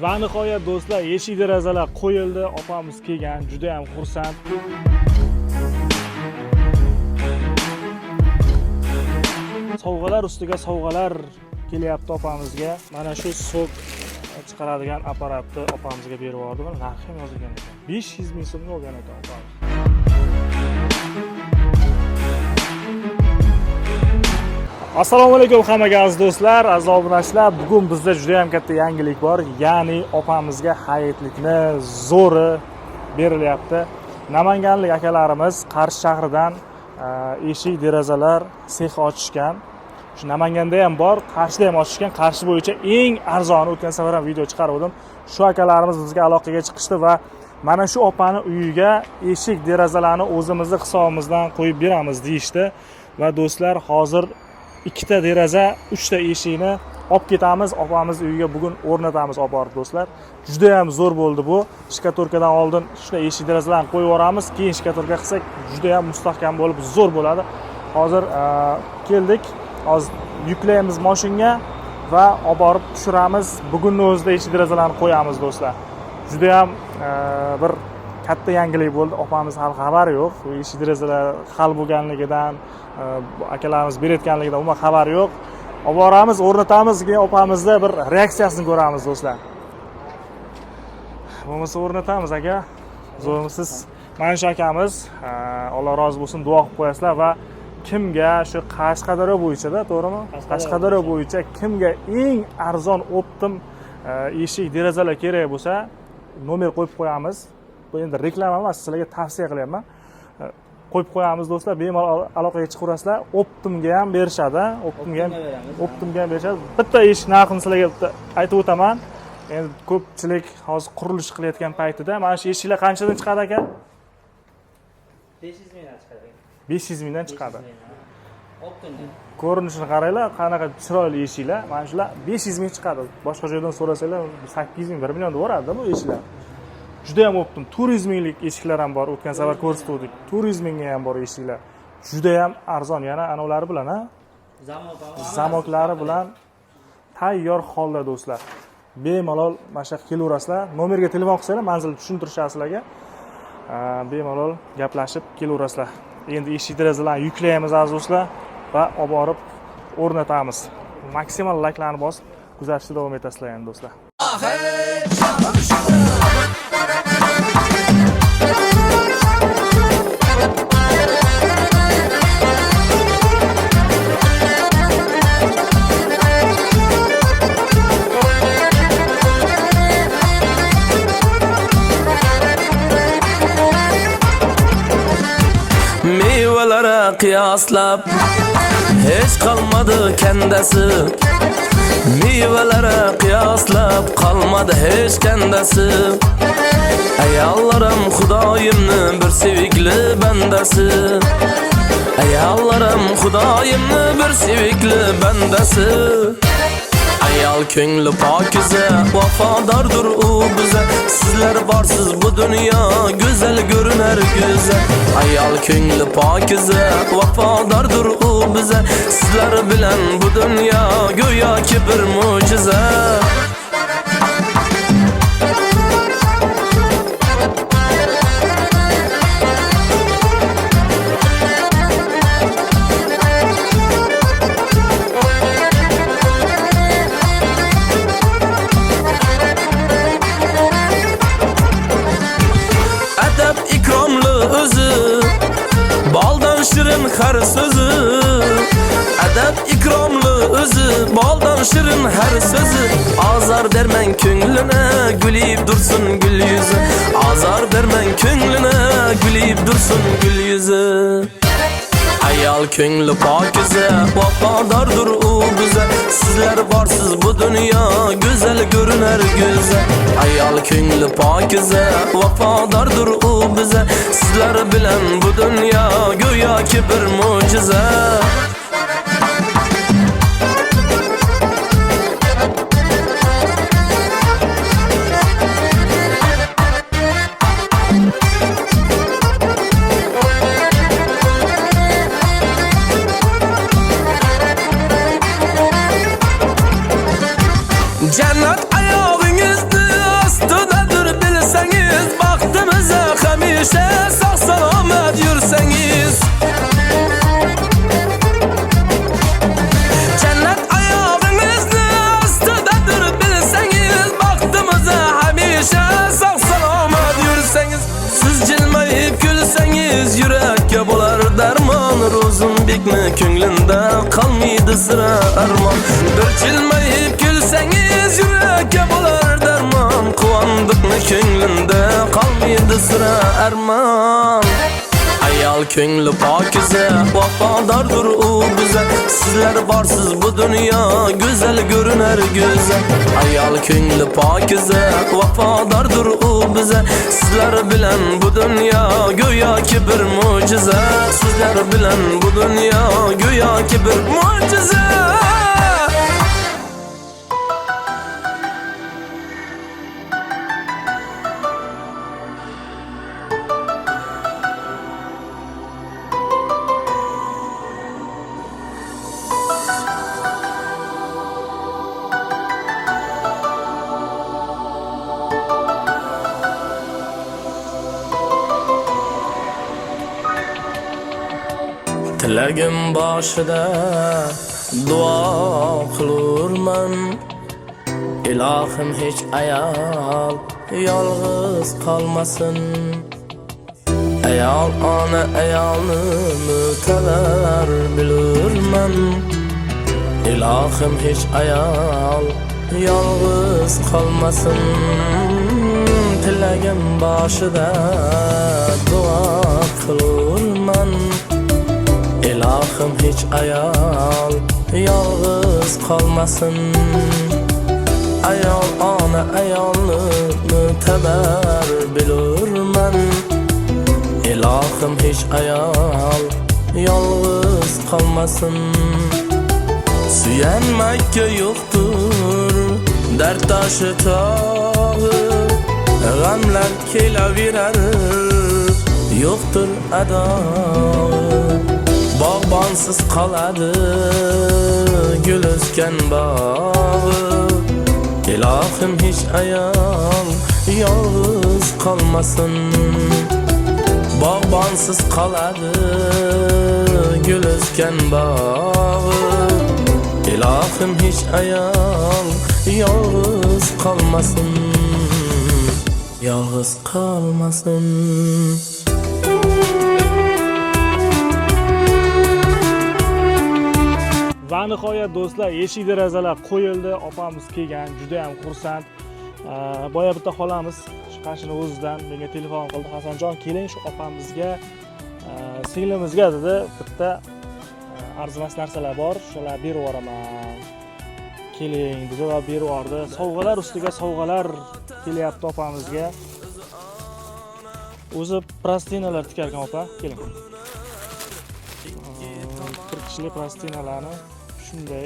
Va nihoyat do'stlar, eshik derazalar qo'yildi. Opamiz kelgan, juda ham xursand. Sovg'alar ustiga sovg'alar kelyapti opamizga. Mana shu sok chiqaradigan apparatni opamizga berib yubordim. Narxi ham yozilgan ekan. 500 ming so'mga olgan ekan opamiz. Assalomu alaykum hammaga aziz do'stlar, aziz obunachilar. Bugun bizda juda ham katta yangilik bor. Ya'ni opamizga hayitlikni zo'ri berilyapti. Namanganlik akalarimiz Qarshi shahridan eshik derazalar sex ochishgan. Shu Namanganda ham bor, Qarshida ham ochishgan. Qarshi bo'yicha eng arzoni, o'tgan safar ham video chiqardim. Shu akalarimiz bizga aloqaga chiqishdi va mana shu opani uyiga eshik derazalarni o'zimizning hisobimizdan qo'yib beramiz deyishdi. Va do'stlar, hozir ikkita deraza, 3 ta eshikni olib ketamiz, opamiz uyiga bugun o'rnatamiz olib borib do'stlar. Juda ham zo'r bo'ldi bu. Shkatorkadan oldin shunday eshik derazalarni qo'yib yuboramiz, keyin shkatorka qilsak juda ham mustahkam bo'lib zo'r bo'ladi. Hozir keldik. Hozir yuklaymiz mashinaga va olib borib tushiramiz. Bugunning o'zida eshik derazalarni qo'yamiz do'stlar. Juda ham bir katta yangilik bo'ldi. Opamiz hali xabari yo'q. Eshik derazalar hal bo'lganligidan, akalarimiz berayotganligidan umuman xabari yo'q. Olib boramiz, o'rnatamiz, keyin opamizda bir reaksiyasini ko'ramiz do'stlar. Bo'lmasa o'rnatamiz aka. Zo'rmisiz? Mana shu akamiz, Alloh rozi bo'lsin, duo qilib qo'yasizlar va kimga shu Qashqadaryo bo'yicha-da, to'g'rimi? Qashqadaryo bo'yicha kimga eng arzon optim eshik derazalar kerak bo'lsa, nomer qo'yib qo'yamiz. Bu endi reklama emas, sizlarga tavsiya qilyapman. Qo'yib qo'yamiz do'stlar, bemalol aloqaga chiqaverasizlar. Optimga ham berishadi, optimga ham berishadi. Bitta eshik narxini sizlarga aytib o'taman. Endi ko'pchilik hozir qurilish qilayotgan paytida mana shu eshiklar qanchadan chiqadi aka? 500 mingdan chiqadi. 500 mingdan chiqadi. Optimdan. Ko'rinishini qaranglar, qanaqa chiroyli eshiklar. Mana shular 500 ming chiqadi. Boshqa joydan so'rasanglar 800 ming, 1 million boradi bu eshiklar. Juda ham optim. 400 minglik eshiklar ham bor. O'tgan safar ko'rsatdik. 400 mingga ham bor eshiklar. Juda ham arzon, yana anavlari bilan, ha? Zamoklari bilan tayyor holda do'stlar. Bemalol mana shu kelaverasizlar. Nomerga telefon qilsanglar, manzilni tushuntirishadi sizlarga. Bemalol gaplashib kelaverasizlar. Endi eshik derazalarni yuklaymiz aziz do'stlar va olib borib o'rnatamiz. Maksimal layklarni bosib kuzatishda davom etasizlar endi do'stlar. Meyvelere kıyaslap hiç kalmadı kendisi. Meyvelere kıyaslap kalmadı hiç kendisi. Ey Allah'ım Xudayimni bir sevikli bendesi. Ey Allah'ım Xudayimni bir sevikli bendesi. Ayal köngli pakize, vafadardır o bize. Sizler varsız bu dünya, güzel görüner güzel. Ayal köngli pakize, vafadardır o bize. Sizler bilen bu dünya, göya ki bir mucize. Baldan şirin her sözü, edep ikramlı özü. Baldan şirin her sözü, azar dermen könlüne, gülüp dursun gül yüzü. Azar dermen könlüne, gülüp dursun gül yüzü. Ayal köngli pakize, vafadardır o bize. Sizler varsız bu dünya, güzel görüner güzel. Ayal köngli pakize, vafadardır o bize. Sizler bilen bu dünya, göya ki bir mucize. Cennet ayağınızda kelsangiz yurakka bo'lar darmon. Ro'zimbekni ko'nglida qolmaydi sira armon. Bir jilmayib kelsangiz yurakka bo'lar darmon. Quvondiqni ko'nglinda qolmaydi sira armon. Ayol ko'ngli pokiza, vafodordir u biza. Sizlar borsiz bu dunyo go'zal ko'rinar go'zal. Ayol ko'ngli pokiza, vafodordir u biza. Sizlar bilan bu dunyo go'yoki bir mo'jiza. Sizlar bilan bu dunyo go'yoki bir mo'jiza. Tilagim boshida duo qilurman. Ilohim hech ayol yolg'iz qolmasin. Ayol ona ayolni mutalar bilurman. Ilohim hech ayol yolg'iz qolmasin. Tilagim boshida duo qilurman. Ilohim hech ayol yolg'iz qolmasin. Ayol ona ayolni mutabar bilurman. Ilohim hech ayol yolg'iz qolmasin. Suyanmakka yo'qdir dard toshi tog'i. G'amlar kelaverar yo'qdir adog'i. Bog'bonsiz qoladi gul o'sgan bog'i. Ilohim hech ayol yolg'iz qolmasin. Bog'bonsiz qoladi gul o'sgan bog'i. Ilohim hech ayol yolg'iz qolmasin. Yolg'iz qolmasin. Va nihoyat do'stlar, eshik derazalar qo'yildi. Opamiz kelgan, juda ham xursand. Boya bitta xolamiz shu qashini o'zidan menga telefon qildi. Hasanjon, keling shu opamizga, singlimizga dedi, bitta arzimas narsalar bor, shular berib yuboraman. Keling dedi va berib yubordi. Sovg'alar ustiga sovg'alar kelyapti opamizga. O'zi plastinalar tikar ekan opa, keling. Kirkishli plastinalarni shunday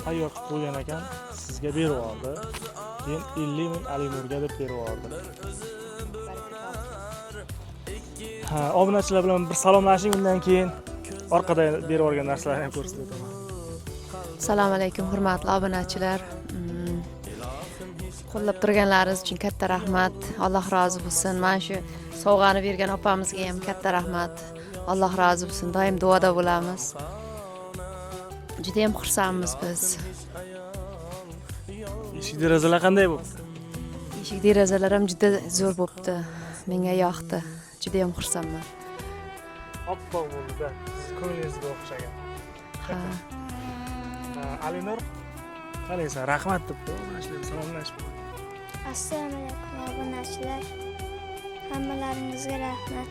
tayyor qilib qo'ygan ekan, sizga berib yubordi. Keyin 50 ming Alimurga deb berib yubordi. Obunachilar bilan bir salomlashing, undan keyin orqada berib yuborgan narsalarni ham ko'rsataman. Assalomu alaykum hurmatli obunachilar. Qo'llab turganlaringiz uchun katta rahmat. Alloh rozi bo'lsin. Mana shu sovg'ani bergan opamizga ham katta rahmat. Alloh rozi bo'lsin. Doim duoda bo'lamiz. Juda ham xursandmiz biz. Eshik derazalar qanday bo'ldi? Eshik derazalar ham juda zo'r bo'libdi. Menga yoqdi. Juda ham xursandman. Oppoq bo'ldi-da. Siz ko'nglingizga o'xshagan. Ha. Alinur, qalaysan? Rahmat deb obunachilarga salomlashib. Assalomu alaykum obunachilar. Hammalaringizga rahmat.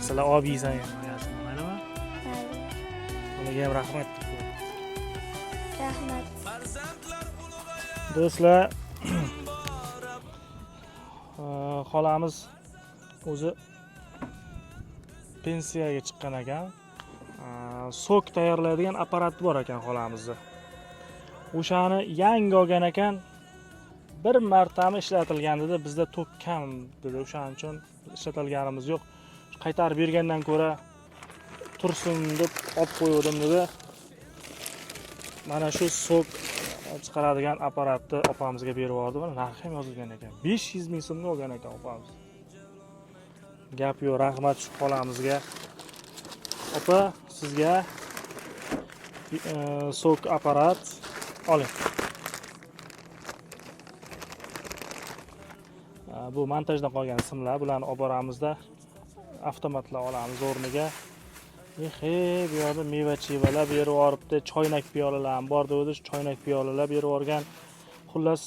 Sizlar obiysan ham, maylimi? Mayli. Ularga ham rahmat deb. Rahmat. Do'stlar, xolamiz o'zi pensiyaga chiqqan ekan. Sok tayyorlaydigan apparat bor ekan xolamizda. O'shani yangi olgan ekan. Bir martami ishlatilgan dedi. Bizda tok kam dedi. O'shaning uchun ishlatilganimiz yo'q. Qaytarib bergandan ko'ra tursin deb olib qo'ydim dedi. Mana shu sok chiqaradigan apparatni opamizga berib yubordi. Mana narxi ham yozilgan ekan. 500 ming so'mga olgan ekan opamiz. Gap yo'q, rahmat shu xolamizga. Opa, sizga sok apparat oling. Bu montajdan qolgan simlar, bularni olib boramizda avtomatlar olamiz o'rniga. Bu yerda meva-chevalar berib yuboribdi, choynak piyolalar ham bor dedi, choynak piyolalar berib yuborgan. Xullas,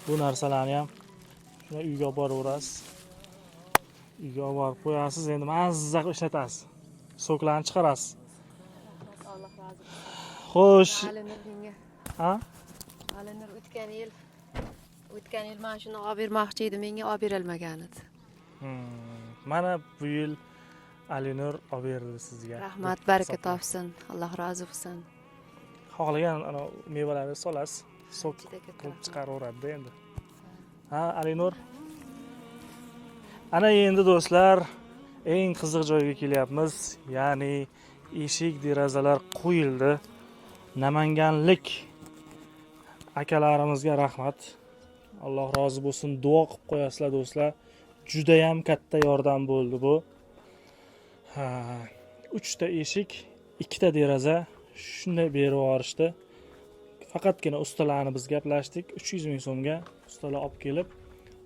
bu narsalarni ham shuna uyga olib boraverasiz. Uyga olib borib qo'yasiz, endi mazza qilib ishlatasiz. Soklarni chiqarasiz. Alloh rozi bo'lsin. Xo'sh, Alinur menga. ha? Alinur o'tgan yil mana shuni olib bermoqchi edi, menga olib berolmagan edi. Mana bu yil Alinur olib berdi sizga. Rahmat, baraka topsin. Alloh rozi bo'lsin. Xohlagan ana mevalarni solasiz, sok Juda katta qilib rahmat. chiqaraveradi endi. Ha, Alinur. Ana endi do'stlar, eng qiziq joyga kelyapmiz. Ya'ni eshik derazalar qo'yildi. Namanganlik akalarimizga rahmat. Alloh rozi bo'lsin. Duo qilib qo'yasizlar do'stlar. Juda ham katta yordam bo'ldi bu. 3 ta eshik, 2 ta deraza shunday berib yuborishdi. Faqatgina ustalarni biz gaplashdik. 300 ming so'mga ustalar olib kelib,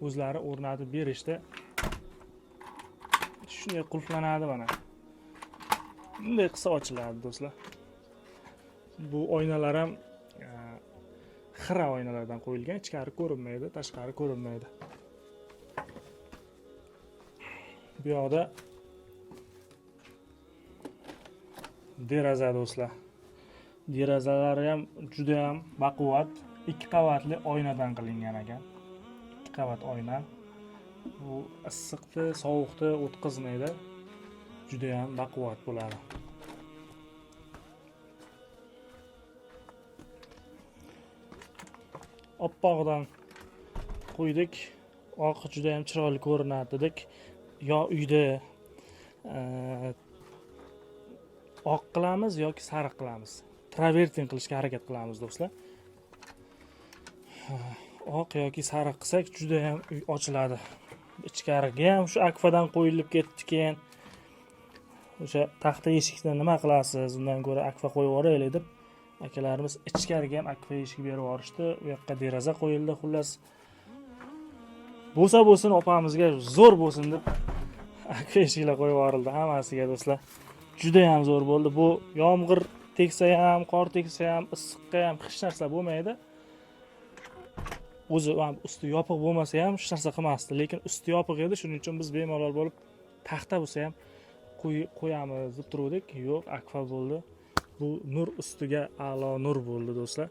o'zlari o'rnatib berishdi. Shunday qulflanadi mana. Bunday qilsa ochiladi do'stlar. Bu oynalar ham xira oynalardan qo'yilgan, ichkari ko'rinmaydi, tashqari ko'rinmaydi. Bu yoqda deraza do'stlar. Derazalari ham juda ham baquvvat, 2 qavatli oynadan qilingan ekan. 2 qavat oyna. Bu issiqni, sovuqni o'tkazmaydi. Juda ham baquvvat bo'ladi. Oppog'idan qo'ydik. Oq juda ham chiroyli ko'rinadi dedik. Yo uyda oq qilamiz yoki sariq qilamiz. Travertin qilishga harakat qilamiz do'stlar. Oq yoki sariq qilsak juda ham uy ochiladi. Ichkariga ham shu akfadan qo'yilib ketdi keyin. O'sha taxta eshikni nima qilasiz? Undan ko'ra akfa qo'yib yuboraylik deb akalarimiz ichkariga ham akfa eshik berib yuborishdi. U yoqqa deraza qo'yildi. Xullas bo'lsa bo'lsin opamizga zo'r bo'lsin deb akfa eshiklar qo'yib yuborildi hammasiga do'stlar. Juda ham zo'r bo'ldi. Bu yomg'ir tegsa ham, qor tegsa ham, issiqqa ham hech narsa bo'lmaydi. O'zi ham usti yopiq bo'lmasa ham hech narsa qilmasdi, lekin usti yopiq edi, shuning uchun biz bemalol bo'lib taxta bo'lsa ham qo'yamiz deb turdik. Yo'q, akfa bo'ldi. Bu nur ustiga a'lo nur bo'ldi do'stlar.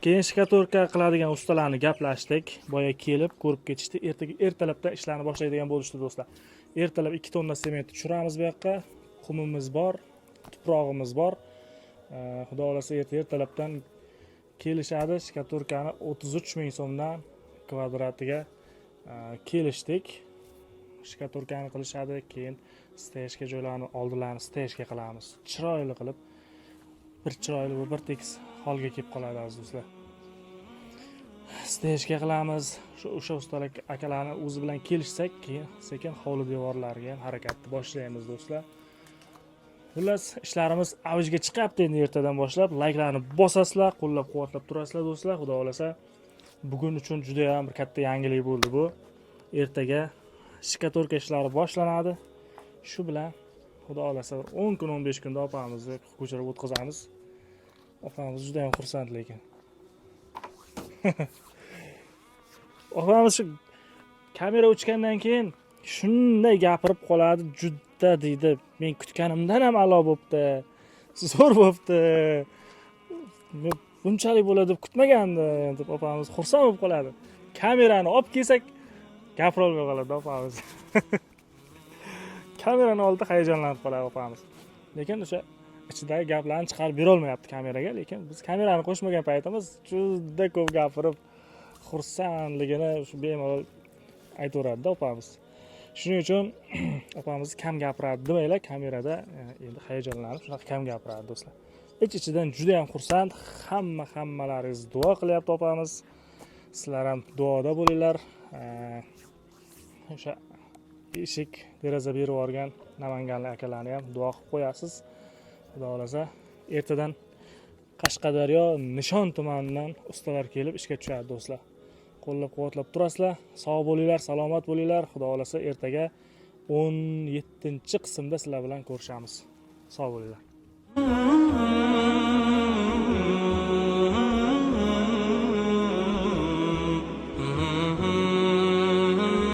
Keyin shkatorka qiladigan ustalarni gaplashdik. Boya kelib ko'rib ketishdi. Ertalabdan ishlarni boshlaydigan bo'lishdi do'stlar. Ertalab 2 tonna sement tushiramiz bu yoqqa. Qumimiz bor, tuprog'imiz bor. Xudo xolasa ertalabdan kelishadi. Shkatorkani 33 ming so'mdan kvadratiga kelishdik. Shkatorkani qilishadi, keyin stejga joylarni oldilarini stejga qilamiz. Chiroyli qilib, bir chiroyli va bir tekis holga kelib qoladi aziz do'stlar. Stejga qilamiz. O'sha ustalar akalarni o'zi bilan kelishsak, keyin sekin hovli devorlariga ham harakatni boshlaymiz do'stlar. Xullas, ishlarimiz avjiga chiqyapti endi ertadan boshlab. Layklarni bosasizlar, qo'llab-quvvatlab turasizlar do'stlar. Xudo xolasa bugun uchun juda ham bir katta yangilik bo'ldi bu. Ertaga shkatorka ishlari boshlanadi. Shu bilan xudo xolasa 10 kun 15 kunda opamizni ko'chirib o'tkazamiz. Opamiz juda ham xursand lekin. Opamiz shu kamera o'chgandan keyin shunday gapirib qoladi, juda deydi. Men kutganimdan ham a'lo bo'libdi. Zo'r bo'libdi. Men bunchalik bo'ladi deb kutmagandim deb opamiz xursand bo'lib qoladi. Kamerani olib kelsak gapira olmay qoladi opamiz. Kamerani oldida hayajonlanib qoladi opamiz. Lekin o'sha ichidagi gaplarni chiqarib bera olmayapti kameraga, lekin biz kamerani qo'shmagan paytimiz juda ko'p gapirib xursandligini shu bemalol aytaveradi opamiz. Shuning uchun opamiz kam gapiradi demanglar, kamerada endi hayajonlanib shunaqa kam gapiradi do'stlar. Ich-ichidan juda ham xursand, hammalaringiz duo qilyapti opamiz. Sizlar ham duoda bo'linglar. O'sha eshik, deraza berib yuborgan Namanganlik akalarni ham duo qilib qo'yasiz. Xudo xolasa ertadan Qashqadaryo Nishon tumanidan ustalar kelib ishga tushadi do'stlar. Qo'llab-quvvatlab turasizlar. Sog' bo'linglar, salomat bo'linglar. Xudo xolasa ertaga 17-qismda sizlar bilan ko'rishamiz. Sog' bo'linglar.